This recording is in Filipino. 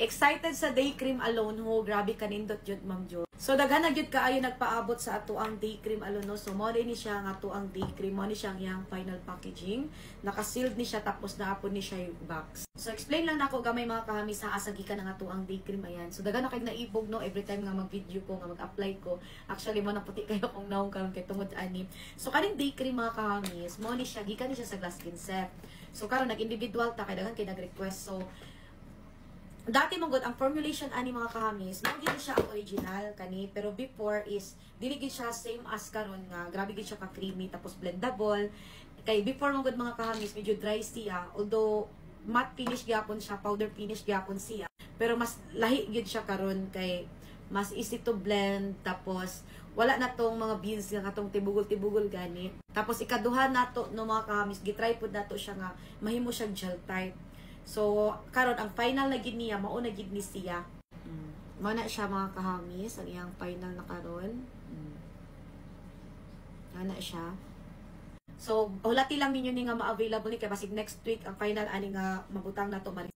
Excited sa day cream alone ho, grabe kanindot jud Ma'am Jo. So daghan na jud kaayo nagpaabot sa ato ang day cream alone no. So mo ni siya nga ato ang day cream, mo ni siya ang iyang final packaging. Naka-sealed ni siya tapos naapon ni siya yung box. So explain lang nako gamay mga kahami sa asa gikan ang ato ang day cream ayan. So daghan na kay naibog no every time nga mag-video ko nga mag-apply ko. Actually mo na puti kayo kung naong karon kay tungod ani. So kaning day cream mga kahamis, mo ni siya gikan ni siya sa Glass Skin Set. So karon nag-individual ta kay daghan kay nag-request. So dati mong ang formulation ani mga kahamis, magiging siya ang original kani, pero before is dili gid siya same as karon nga grabe gid siya ka creamy tapos blendable. Kay before mong mga kahamis medyo dry siya, although matte finish gyapon siya, powder finish gyapon siya, pero mas lahi gid siya karon kay mas easy to blend tapos wala na tong mga beans nga katong tibugol-tibugol gani. Tapos ikaduha nato no mga kahamis, gitry pud nato siya nga mahimo siya gel type. So, karon ang final na gid niya, mao na gid ni siya. Mao na siya mga kahamis, ang iyang final na karon. Ana siya. So, hulati lang ninyo ni nga ma-available ni kay basig next week ang final ani nga mabutang na to.